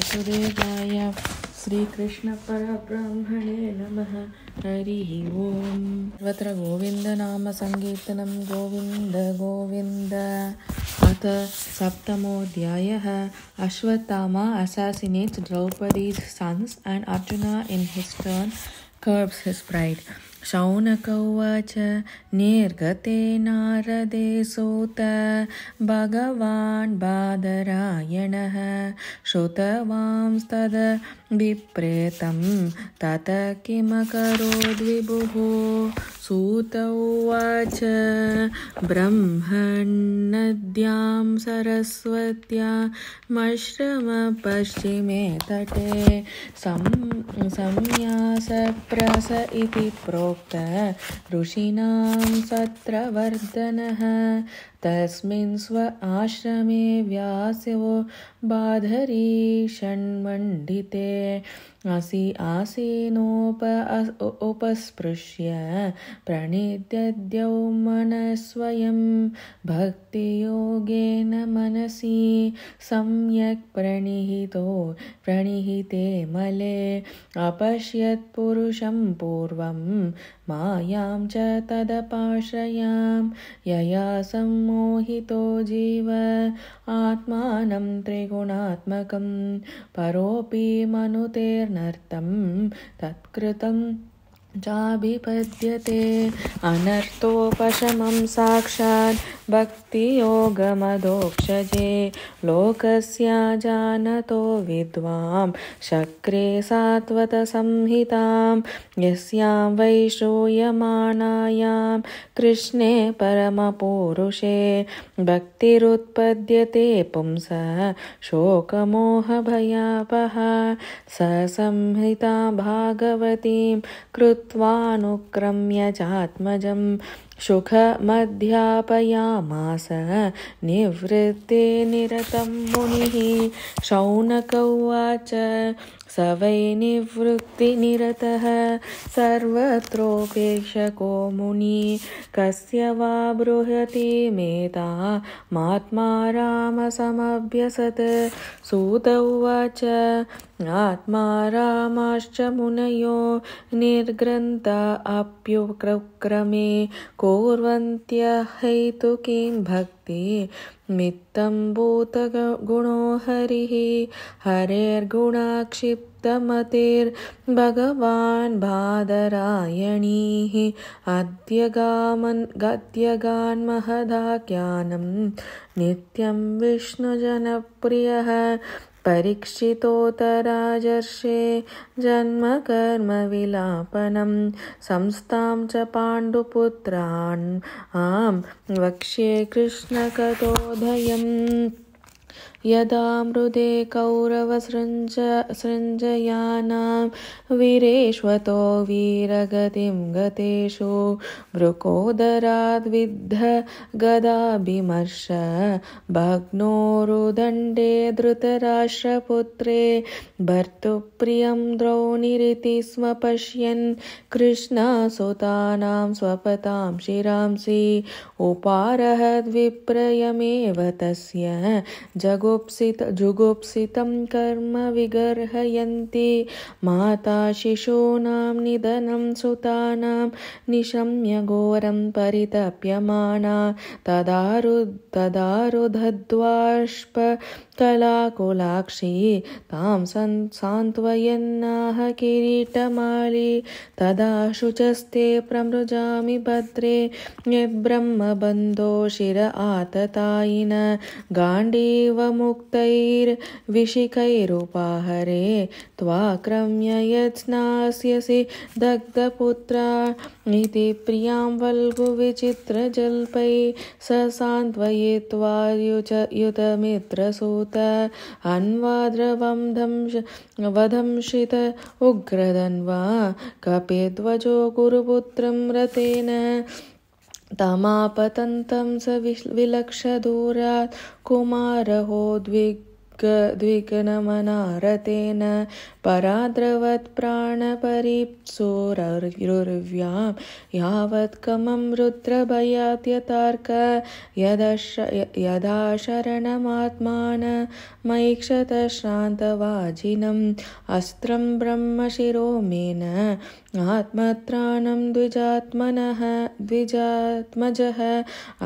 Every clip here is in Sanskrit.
वासुदेवाय श्रीकृष्णपरब्रह्मणे नमः। हरिः ओम्। सर्वत्र गोविन्दनाम संकीर्तनं गोविन्द गोविन्द। अथ सप्तमोऽध्यायः। Ashwatthama assassinates Draupadi's sons and Arjuna in his turn curbs his pride. Shaunaka उवाच निर्गते नारदे सूत भगवान् बादरायणः श्रुतवांस्तद विप्रेतं तत किमकरोद्विभुः। सूत उवाच ब्रह्मण्यद्यां सरस्वत्यामश्रमपश्चिमे तटे संन्यासप्रस इति प्रोक्त ऋषीणां सत्रवर्धनः। तस्मिन् स्व आश्रमे व्यासो बाधरी षण्मण्डिते उपस्पृश्य प्रणिद्यद्यौ मनस्वयं भक्तियोगेन मनसि सम्यक् प्रणिहिते मले अपश्यत् पुरुषं पूर्वं मायां च तदपाश्रयां यया सम्मोहितो जीव आत्मानं त्रिगुणात्मकं परोऽपि मनुतेर्नर्तं तत्कृतं चाभिपद्यते। अनर्थोपशमं साक्षात् भक्तियोगमधोक्षजे लोकस्य जानतो विद्वां शक्रे सात्वतसंहितां यस्यां वै श्रूयमाणायां कृष्णे परमपुरुषे भक्तिरुत्पद्यते पुंसः शोकमोहभयापहा। स संहिता भागवतीं कृत्वानुक्रम्य चात्मजं सुखमध्यापयामास निवृत्ते निरतं मुनिः। शौनक उवाच स वै निवृत्तिनिरतः सर्वत्रोपेक्षको मुनिः कस्य वा बृहति मेतामात्मा रामसमभ्यसत्। सूत उवाच आत्मा रामाश्च मुनयो निर्ग्रन्था अप्युक्रमे कुर्वन्त्यहैतुकीं भक्ति मित्तं भूतगुणो हरिः। हरेर्गुणाक्षिप्तमतिर्भगवान् बादरायणीः गद्यगान्महदाख्यानं नित्यं विष्णुजनप्रियः। परीक्षितोत्तराजर्षे जन्मकर्मविलापनं संस्थां च पाण्डुपुत्रान् वक्ष्ये कृष्णकथोदयम्। यदा मृदे कौरवसृञ्जयानां वीरेष्वतो वीरगतिं गतेषु वृकोदराद्विद्ध गदाभिमर्श भग्नोरुदण्डे धृतराष्ट्रपुत्रे भर्तुप्रियं द्रौणीरिति स्म पश्यन् कृष्णसुतानां स्वपतां शिरांसि उपारहद्विप्रयमेव तस्य जुगुप्सितं कर्म विगर्हयन्ति माता शिशूनां निधनं सुतानां निशम्य घोरं परितप्यमाना तदारुधद्वाष्प कलाकुलाक्षी तां सान्त्वयन्नाह किरीटमाली। तदा शुचस्ते प्रमृजामि भद्रे यद्ब्रह्मबन्धो शिर आततायिन गाण्डीवमुक्तैर्विशिखैरुपाहरे त्वाक्रम्य यत्स्नास्यसि दग्धपुत्रा इति प्रियां वल्गुविचित्रजल्पै स सान्त्वयित्वा युतमित्रसूत अन्वाद्रवं वधंशित उग्रधन्वा कपिध्वजो गुरुपुत्रं रतेन तमापतन्तं स विलक्ष्य दूरात् कुमारहोद्विग् द्विघ्नमनारतेन पराद्रवत् प्राणपरिप्सोरुर्व्यां यावत्कमं रुद्रभयाद्यतार्क यदा शरणमात्मानमैक्षत श्रान्तवाजिनम् अस्त्रं ब्रह्मशिरोमेन आत्मत्राणं द्विजात्मजः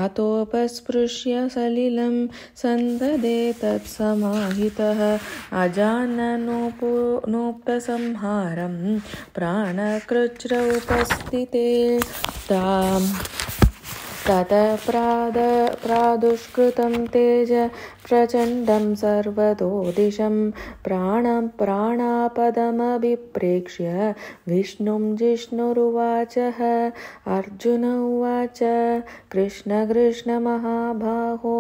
अतोपस्पृश्य सलिलं सन्ददे तत्समाहितः अजाननोपसंहारं प्राणकृच्र उपस्थिते ताम् ततः प्रादुष्कृतं तेज प्रचण्डं सर्वतो दिशं प्राणापदमभिप्रेक्ष्य विष्णुं जिष्णुरुवाचः अर्जुन उवाच कृष्ण कृष्ण महाबाहो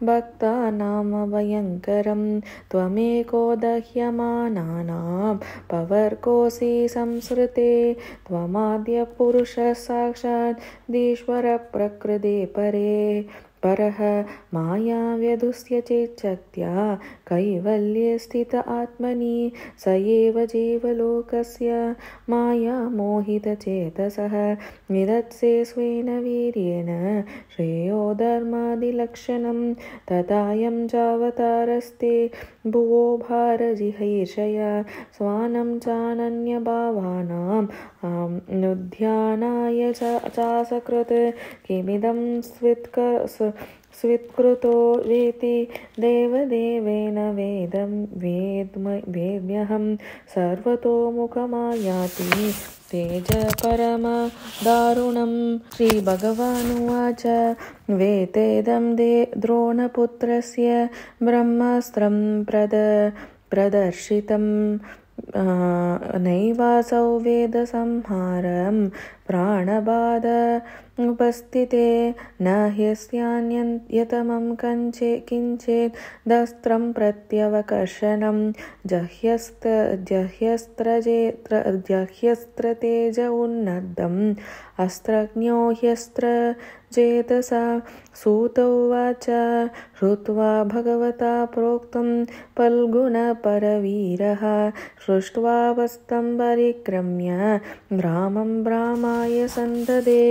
भक्तानां भयङ्करं त्वमेको दह्यमानानां पवर्कोऽसि संसृते त्वमाद्य पुरुषः साक्षादीश्वर प्रकृते परः मायाव्यधुस्य चेच्छक्त्या कैवल्ये स्थित आत्मनि स एव जीवलोकस्य मायामोहितचेतसः निधत्से स्वेन वीर्येण श्रेयो धर्मादिलक्षणं तथायं चावतारस्ते भुवो भारजिहैर्षया स्वानं चानन्यभावानां नुध्यानाय चासकृत् किमिदं स्वित्कृतो वेति देवदेवेन वेद्म्यहं सर्वतोमुखमायाति तेज परमदारुणं श्रीभगवानुवाच वेतेदं द्रोणपुत्रस्य ब्रह्मास्त्रं प्रदर्शितं नैवासौ वेदसंहारं प्राणबाध उपस्थिते न ह्यस्यान्यतमं किञ्चेत् दस्त्रं प्रत्यवकर्षणं जह्यस्त्रतेज उन्नद्धम् अस्त्रज्ञो ह्यस्त्रचेतसा सूत उवाच श्रुत्वा भगवता प्रोक्तं फल्गुणपरवीरः सृष्ट्वा वस्तं परिक्रम्य ग्रामं ब्राह्माय सन्ददे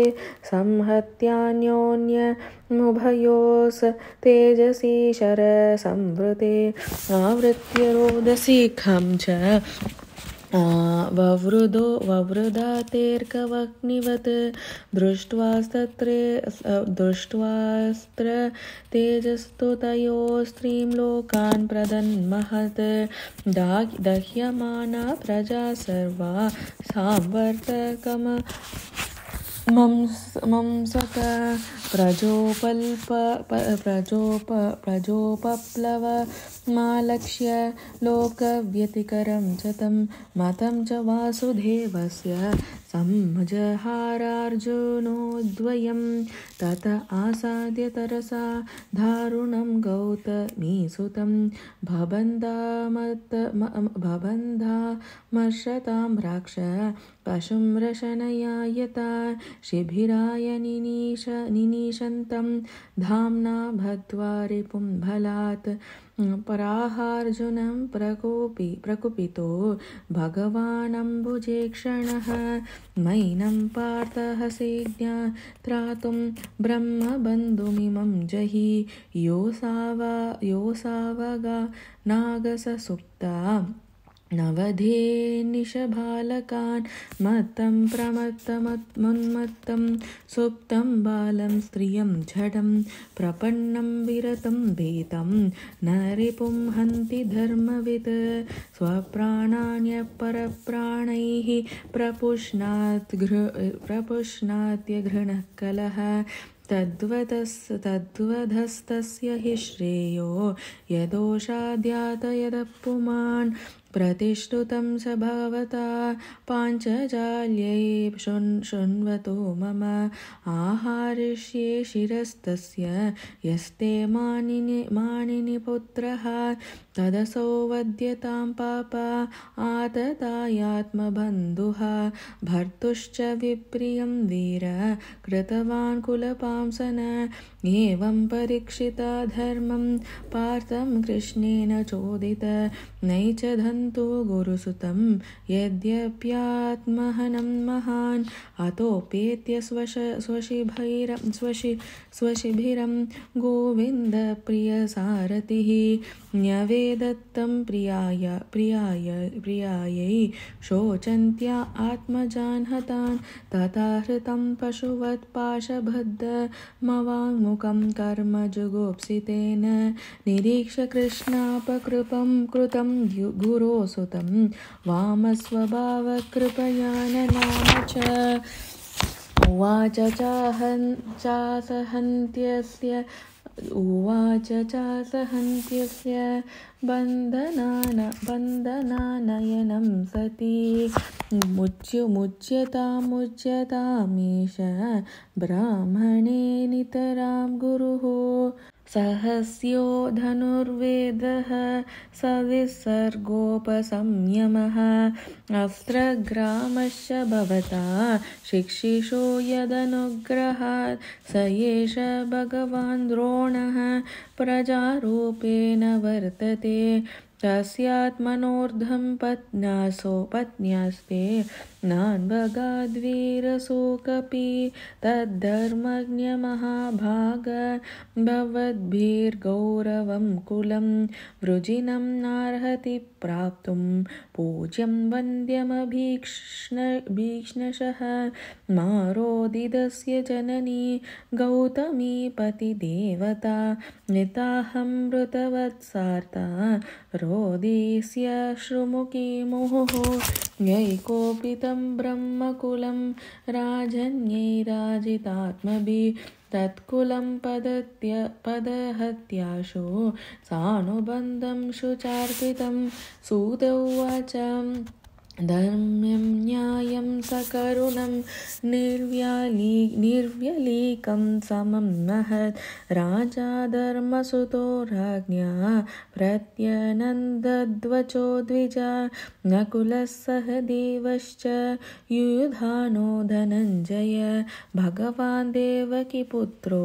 संहत्यान्योन्यमुभयोस् तेजसी शरसंवृते आवृत्य रोदसीखं च ववृधातेर्कवह्निवत् दृष्ट्वास्त्र तेजस्तुतयो स्त्रीं लोकान् प्रदन्महत् दह्यमाना प्रजा सर्वा सांवर्तकमंसक प्रजोपप्लवमालक्ष्य लोकव्यतिकरं च तं मतं च वासुदेवस्य संजहारार्जुनोद्वयं तत आसाद्य तरसा दारुणं गौतमीसुतं भबन्धामर्षतां राक्ष पशुं रशनया यता शिबिराय निनीशन्तं धाम्ना भद्वा रिपुं बलात् पराहार्जुनं प्रकुपितो भगवानम्बुजेक्षणः मैनं पार्थः सेज्ञात्रातुं ब्रह्मबन्धुमिमं जहि योऽसावगा नागससुप्ता नवधे निशबालकान् मत्तं प्रमत्तमुन्मत्तं सुप्तं बालं स्त्रियं झडं प्रपन्नं विरतं भीतं न रिपुं हन्ति धर्मवित् स्वप्राणान्यपरप्राणैः प्रपुष्णात्य घृणः कलः तद्वधस्तस्य हि श्रेयो यदोषाद्यात यदः पुमान् प्रतिष्ठुतं स भगवता पाञ्चजाल्यै शृण्वतो मम आहारिष्ये शिरस्तस्य यस्ते मानिनिपुत्रः तदसौ वध्यतां पाप आततायात्मबन्धुः भर्तुश्च विप्रियं वीर कृतवान् कुलपांसन एवं परीक्षिता धर्मं पार्थं कृष्णेन चोदित नैच धन्तु गुरुसुतं यद्यप्यात्महनं महान् अतोपेत्य स्वशिभिरं गोविन्दप्रियसारथिः न्यवेदत्तं प्रियायै शोचन्त्या आत्मजान् हतान् तथा हृतं पशुवत् पाशबद्धमवाङ्मुखं कर्म जुगुप्सितेन निरीक्ष्य कृष्णापकृपं कृतं गुरोसुतं वामस्वभावकृपया नाम च उवाच चासहन्त्यस्य बन्धनानयनं सती मुच्यतामीश ब्राह्मणे नितरां गुरुः सहस्यो धनुर्वेदः सविसर्गोपसंयमः अस्त्रग्रामश्च भवता शिक्षिषो यदनुग्रहात् स एष भगवान् द्रोणः प्रजारूपेण वर्तते तस्यात्मनोर्धं पत्न्यास्ते नान्वगाद्वीरसोऽपि तद्धर्मज्ञमहाभाग भवद्भिर्गौरवं कुलं वृजिनं नार्हति प्राप्तुं पूज्यं वन्द्यमभीक्ष्णशः मारोदिदस्य जननी गौतमी पतिदेवता निताहमृतवत्सार्ता रोदिस्य श्रुमुखी मुहुः यैकोपितं ब्रह्मकुलं राजन्यैराजितात्मभिः तत्कुलं पदहत्याशो सानुबन्धं शुचार्पितं सूत उवाच धर्म्यं न्यायं सकरुणं निर्व्यलीकं समं महत् राजा धर्मसुतो राज्ञा प्रत्यनन्दध्वजो द्विजा नकुलः सहदेवश्च युयुधानो धनञ्जय भगवान् देवकीपुत्रो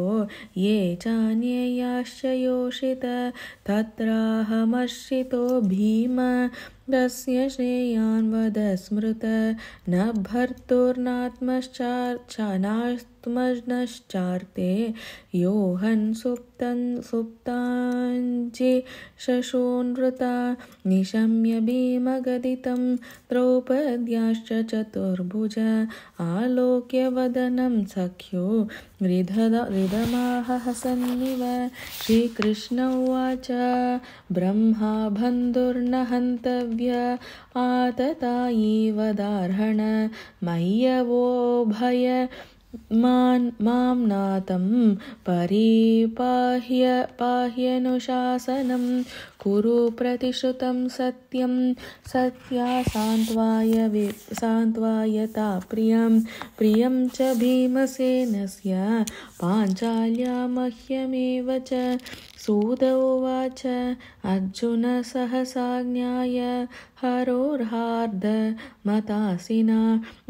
ये चान्येयाश्च योषित तत्राहमर्षितो भीम तस्य श्रेयान् वद स्मृत न भर्तुर्नात्मश्चार्ते योहन् सुप्ताञ्जि शशोनृता निशम्य भीमगदितं द्रौपद्याश्च चतुर्भुज आलोक्य वदनं सख्यो हृदमाह हसन्निव श्रीकृष्ण उवाच ब्रह्मा बन्धुर्न हन्तव्य आततायी वदार्हण मय्यवो भय मां नातं पाह्यनुशासनं कुरु प्रतिश्रुतं सत्यं सत्या सान्त्वायता प्रियं च भीमसेनस्य पाञ्चाल्या मह्यमेव च सूत उवाच अर्जुन सहसाज्ञाय हरोर्हार्दमतासिना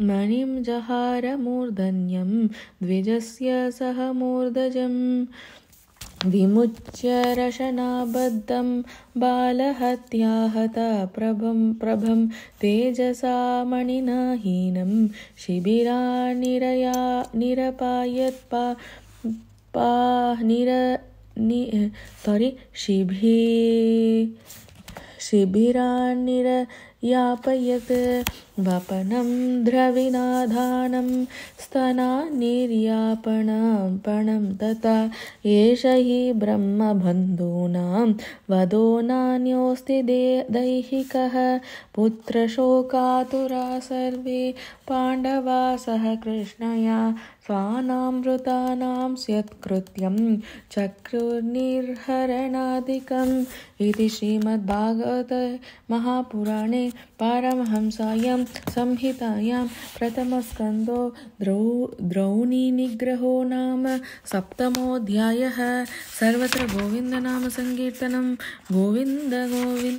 मणिं जहार मूर्धन्यं द्विजस्य सह मूर्धजम् विमुच्य रशनाबद्धं बालहत्याहता प्रभं तेजसा मणिना हीनं शिबिरान्निरपायत् यापयत् वपनं द्रविणाधानं स्तनान्निर्यापणं तथा एष हि ब्रह्मबन्धूनां वधो नान्योऽस्ति दैहिकः पुत्रशोकातुरा सर्वे पाण्डवा सह कृष्णया स्वानामृतानां स्यत्कृत्यं चक्रुर्निर्हरणादिकम् इति श्रीमद्भागवते महापुराणे पारमहंस्यां संहितायां प्रथमस्कन्धो द्रौणीनिग्रहो नाम सप्तमोऽध्यायः। सर्वत्र गोविन्दनामसङ्कीर्तनं गोविन्द गोविन्द।